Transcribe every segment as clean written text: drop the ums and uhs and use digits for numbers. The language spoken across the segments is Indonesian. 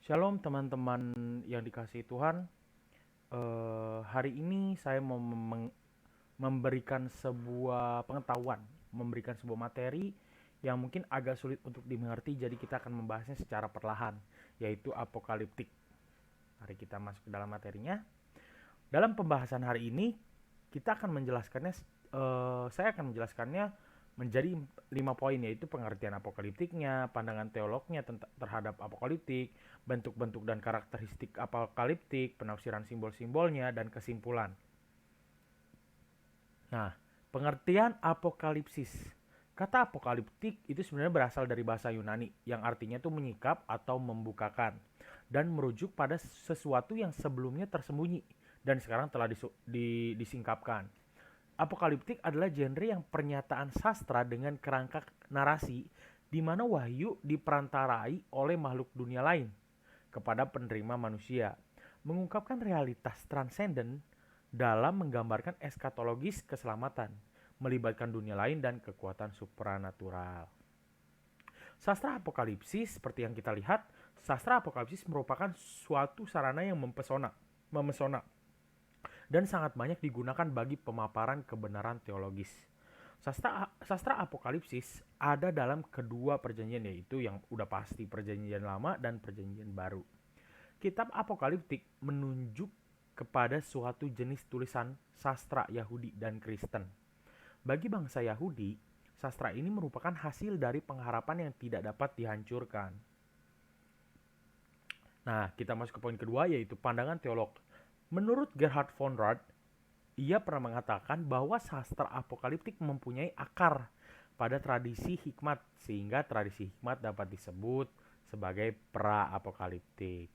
Shalom teman-teman yang dikasihi Tuhan. Hari ini saya mau memberikan sebuah pengetahuan, memberikan sebuah materi yang mungkin agak sulit untuk dimengerti, jadi kita akan membahasnya secara perlahan, yaitu apokaliptik. Mari kita masuk ke dalam materinya. Dalam pembahasan hari ini, kita akan menjelaskannya, saya akan menjelaskannya menjadi 5 poin, yaitu pengertian apokaliptiknya, pandangan teolognya terhadap apokaliptik, bentuk-bentuk dan karakteristik apokaliptik, penafsiran simbol-simbolnya, dan kesimpulan. Nah, pengertian apokalipsis. Kata apokaliptik itu sebenarnya berasal dari bahasa Yunani yang artinya itu menyikap atau membukakan dan merujuk pada sesuatu yang sebelumnya tersembunyi dan sekarang telah disingkapkan. Apokaliptik adalah genre yang pernyataan sastra dengan kerangka narasi di mana wahyu diperantarai oleh makhluk dunia lain kepada penerima manusia, mengungkapkan realitas transenden dalam menggambarkan eskatologis keselamatan, melibatkan dunia lain dan kekuatan supranatural. Sastra apokalipsis, seperti yang kita lihat, sastra apokalipsis merupakan suatu sarana yang memesona, dan sangat banyak digunakan bagi pemaparan kebenaran teologis. Sastra apokalipsis ada dalam kedua perjanjian, yaitu yang udah pasti perjanjian lama dan perjanjian baru. Kitab apokaliptik menunjuk kepada suatu jenis tulisan sastra Yahudi dan Kristen. Bagi bangsa Yahudi, sastra ini merupakan hasil dari pengharapan yang tidak dapat dihancurkan. Nah, kita masuk ke poin kedua, yaitu pandangan teolog. Menurut Gerhard von Rad, ia pernah mengatakan bahwa sastra apokaliptik mempunyai akar pada tradisi hikmat, sehingga tradisi hikmat dapat disebut sebagai pra-apokaliptik.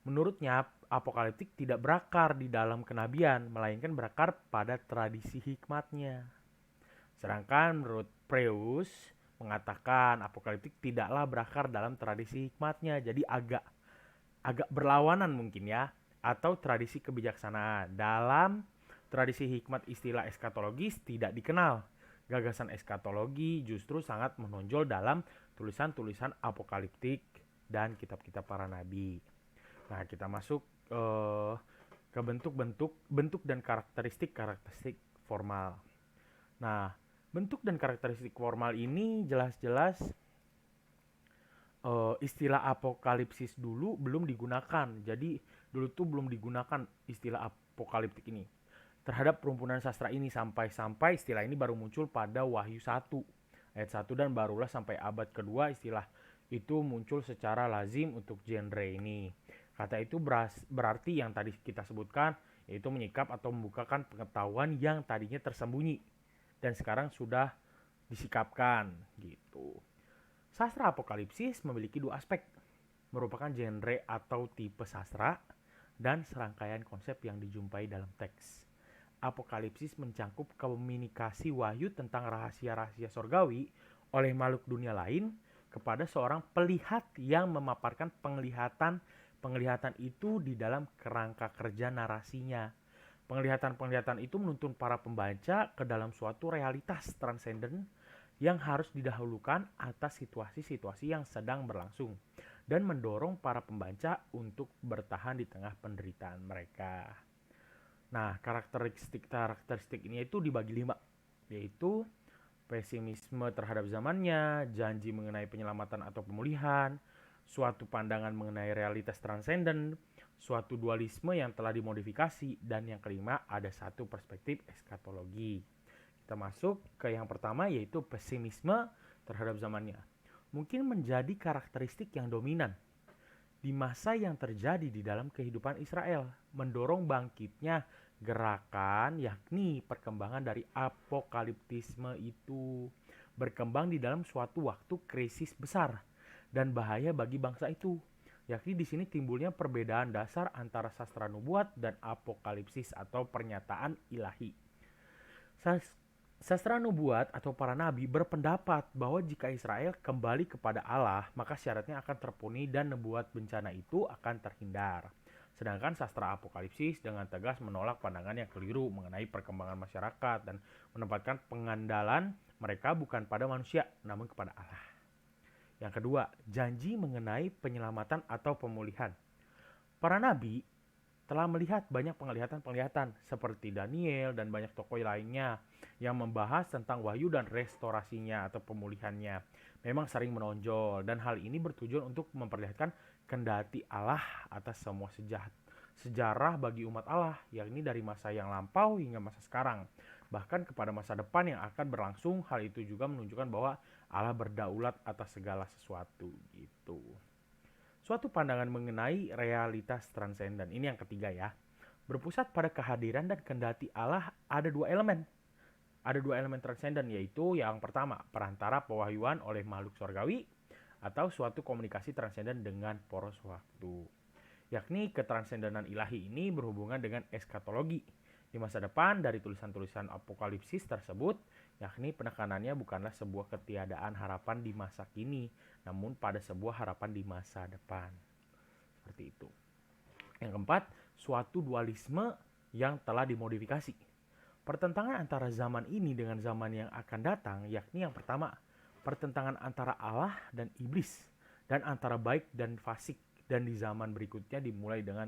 Menurutnya, apokaliptik tidak berakar di dalam kenabian, melainkan berakar pada tradisi hikmatnya. Sedangkan menurut Preus mengatakan apokaliptik tidaklah berakar dalam tradisi hikmatnya, jadi agak berlawanan mungkin ya, atau tradisi kebijaksanaan. Dalam tradisi hikmat istilah eskatologis tidak dikenal. Gagasan eskatologi justru sangat menonjol dalam tulisan-tulisan apokaliptik dan kitab-kitab para nabi. Nah, kita masuk ke bentuk dan karakteristik formal. Nah, bentuk dan karakteristik formal ini jelas-jelas istilah apokalipsis dulu belum digunakan. Jadi dulu tuh belum digunakan istilah apokaliptik ini terhadap perumpunan sastra ini sampai istilah ini baru muncul pada Wahyu 1 ayat 1, dan barulah sampai abad kedua istilah itu muncul secara lazim untuk genre ini. Kata itu berarti yang tadi kita sebutkan, yaitu menyikap atau membukakan pengetahuan yang tadinya tersembunyi dan sekarang sudah disikapkan gitu. Sastra apokalipsis memiliki dua aspek, merupakan genre atau tipe sastra dan serangkaian konsep yang dijumpai dalam teks. Apokalipsis mencakup komunikasi wahyu tentang rahasia-rahasia sorgawi oleh makhluk dunia lain kepada seorang pelihat yang memaparkan penglihatan itu di dalam kerangka kerja narasinya. Penglihatan itu menuntun para pembaca ke dalam suatu realitas transenden yang harus didahulukan atas situasi-situasi yang sedang berlangsung dan mendorong para pembaca untuk bertahan di tengah penderitaan mereka. Nah, karakteristik ini itu dibagi 5, yaitu pesimisme terhadap zamannya, janji mengenai penyelamatan atau pemulihan, suatu pandangan mengenai realitas transenden, suatu dualisme yang telah dimodifikasi, dan yang kelima ada satu perspektif eskatologi. Kita masuk ke yang pertama, yaitu pesimisme terhadap zamannya. Mungkin menjadi karakteristik yang dominan di masa yang terjadi di dalam kehidupan Israel, mendorong bangkitnya gerakan, yakni perkembangan dari apokaliptisme itu berkembang di dalam suatu waktu krisis besar dan bahaya bagi bangsa itu. Yakni di sini timbulnya perbedaan dasar antara sastra nubuat dan apokalipsis atau pernyataan ilahi. Sastra nubuat atau para nabi berpendapat bahwa jika Israel kembali kepada Allah, maka syaratnya akan terpenuhi dan nubuat bencana itu akan terhindar. Sedangkan sastra apokalipsis dengan tegas menolak pandangan yang keliru mengenai perkembangan masyarakat dan menempatkan pengandalan mereka bukan pada manusia, namun kepada Allah. Yang kedua, janji mengenai penyelamatan atau pemulihan. Para nabi telah melihat banyak penglihatan-penglihatan seperti Daniel dan banyak tokoh lainnya yang membahas tentang wahyu dan restorasinya atau pemulihannya. Memang sering menonjol dan hal ini bertujuan untuk memperlihatkan kendati Allah atas semua sejarah bagi umat Allah, yakni dari masa yang lampau hingga masa sekarang. Bahkan kepada masa depan yang akan berlangsung, hal itu juga menunjukkan bahwa Allah berdaulat atas segala sesuatu gitu. Suatu pandangan mengenai realitas transenden. Ini yang ketiga ya. Berpusat pada kehadiran dan kendati Allah ada dua elemen. Ada dua elemen transenden, yaitu yang pertama, perantara pewahyuan oleh makhluk surgawi atau suatu komunikasi transenden dengan poros waktu. Yakni ketransendenan ilahi ini berhubungan dengan eskatologi. Di masa depan dari tulisan-tulisan apokalipsis tersebut, yakni penekanannya bukanlah sebuah ketiadaan harapan di masa kini, namun pada sebuah harapan di masa depan. Seperti itu. Yang keempat, suatu dualisme yang telah dimodifikasi. Pertentangan antara zaman ini dengan zaman yang akan datang, yakni yang pertama, pertentangan antara Allah dan iblis, dan antara baik dan fasik, dan di zaman berikutnya dimulai dengan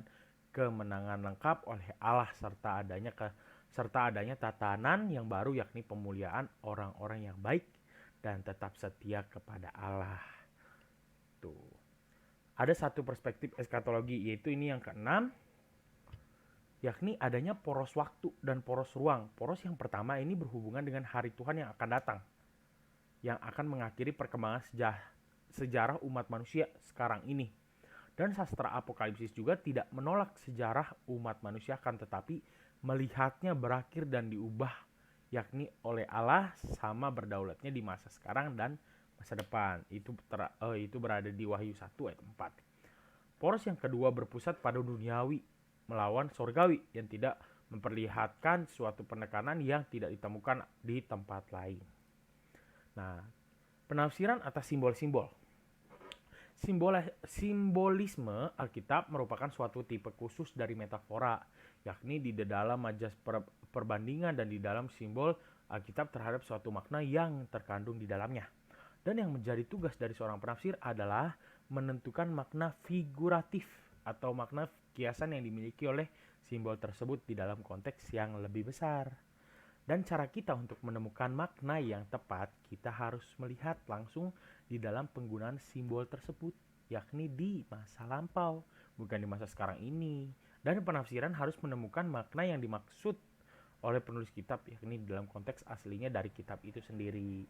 kemenangan lengkap oleh Allah serta adanya tatanan yang baru, yakni pemuliaan orang-orang yang baik dan tetap setia kepada Allah. Tuh. Ada satu perspektif eskatologi, yaitu ini yang keenam, yakni adanya poros waktu dan poros ruang. Poros yang pertama ini berhubungan dengan hari Tuhan yang akan datang, yang akan mengakhiri perkembangan sejarah umat manusia sekarang ini. Dan sastra apokalipsis juga tidak menolak sejarah umat manusia, akan tetapi melihatnya berakhir dan diubah, yakni oleh Allah sama berdaulatnya di masa sekarang dan masa depan. Itu berada di Wahyu 1 ayat 4. Poros yang kedua berpusat pada duniawi melawan sorgawi yang tidak memperlihatkan suatu penekanan yang tidak ditemukan di tempat lain. Nah, penafsiran atas simbol-simbol. Simbolisme Alkitab merupakan suatu tipe khusus dari metafora, yakni di dalam majas perbandingan dan di dalam simbol Alkitab terhadap suatu makna yang terkandung di dalamnya. Dan yang menjadi tugas dari seorang penafsir adalah menentukan makna figuratif atau makna kiasan yang dimiliki oleh simbol tersebut di dalam konteks yang lebih besar. Dan cara kita untuk menemukan makna yang tepat, kita harus melihat langsung di dalam penggunaan simbol tersebut, yakni di masa lampau, bukan di masa sekarang ini. Dan penafsiran harus menemukan makna yang dimaksud oleh penulis kitab, yakni dalam konteks aslinya dari kitab itu sendiri.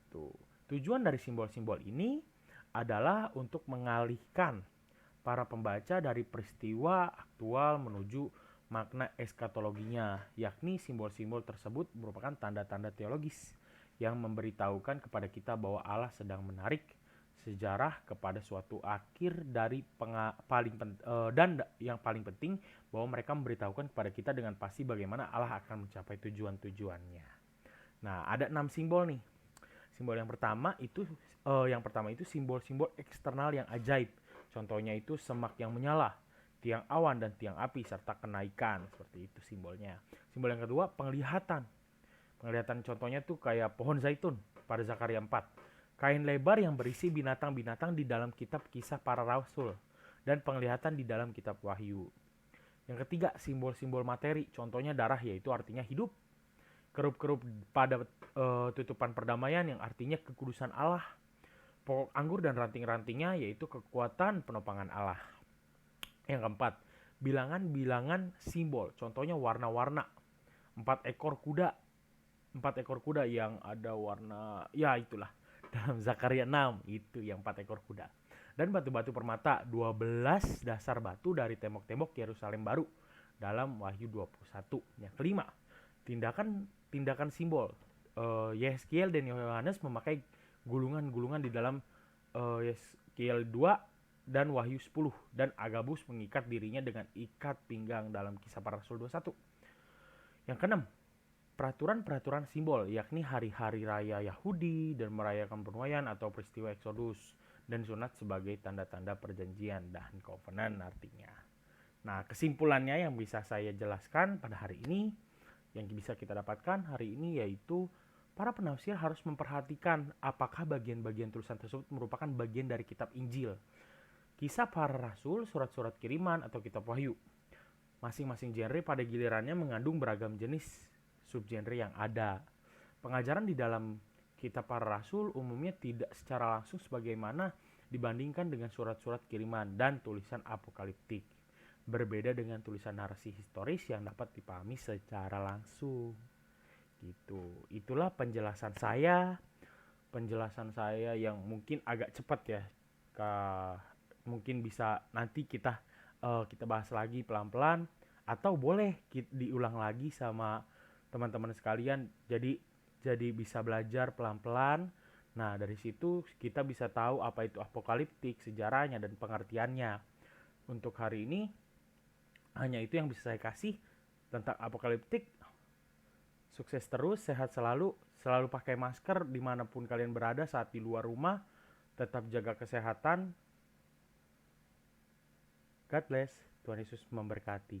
Tuh. Tujuan dari simbol-simbol ini adalah untuk mengalihkan para pembaca dari peristiwa aktual menuju makna eskatologinya, yakni simbol-simbol tersebut merupakan tanda-tanda teologis yang memberitahukan kepada kita bahwa Allah sedang menarik sejarah kepada suatu akhir dari dan yang paling penting bahwa mereka memberitahukan kepada kita dengan pasti bagaimana Allah akan mencapai tujuan-tujuannya. Nah, ada 6 simbol nih. Simbol yang pertama itu simbol-simbol eksternal yang ajaib. Contohnya itu semak yang menyala, tiang awan dan tiang api serta kenaikan, seperti itu simbolnya. Simbol yang kedua penglihatan. Penglihatan contohnya tuh kayak pohon zaitun pada Zakaria 4. Kain lebar yang berisi binatang-binatang di dalam kitab Kisah Para Rasul dan penglihatan di dalam kitab Wahyu. Yang ketiga simbol-simbol materi, contohnya darah yaitu artinya hidup. Kerup-kerup pada tutupan perdamaian yang artinya kekudusan Allah. Pokok anggur dan ranting-rantingnya yaitu kekuatan penopangan Allah. Yang keempat, bilangan-bilangan simbol, contohnya warna-warna. 4 ekor kuda yang ada warna, ya itulah, dalam Zakaria 6 itu yang 4 ekor kuda. Dan batu-batu permata, 12 dasar batu dari tembok-tembok Yerusalem baru dalam Wahyu 21. Yang kelima, tindakan simbol. Yeskiel dan Yohanes memakai gulungan-gulungan di dalam Yeskiel 2 dan Wahyu 10, dan Agabus mengikat dirinya dengan ikat pinggang dalam Kisah Para Rasul 21. Yang keenam, peraturan-peraturan simbol, yakni hari-hari raya Yahudi dan merayakan penuaian atau peristiwa Eksodus dan sunat sebagai tanda-tanda perjanjian dan covenant artinya. Nah, kesimpulannya yang bisa saya jelaskan pada hari ini, yang bisa kita dapatkan hari ini yaitu para penafsir harus memperhatikan apakah bagian-bagian tulisan tersebut merupakan bagian dari kitab Injil, Kisah Para Rasul, surat-surat kiriman, atau kitab Wahyu. Masing-masing genre pada gilirannya mengandung beragam jenis subgenre yang ada. Pengajaran di dalam Kitab Para Rasul umumnya tidak secara langsung sebagaimana dibandingkan dengan surat-surat kiriman dan tulisan apokaliptik. Berbeda dengan tulisan narasi historis yang dapat dipahami secara langsung. Gitu. Itulah penjelasan saya yang mungkin agak cepat ya. Mungkin bisa nanti kita bahas lagi pelan-pelan, atau boleh diulang lagi sama teman-teman sekalian, jadi bisa belajar pelan-pelan. Nah, dari situ kita bisa tahu apa itu apokaliptik, sejarahnya, dan pengertiannya. Untuk hari ini hanya itu yang bisa saya kasih tentang apokaliptik. Sukses terus, sehat selalu, selalu pakai masker dimanapun kalian berada saat di luar rumah, tetap jaga kesehatan. God bless, Tuhan Yesus memberkati.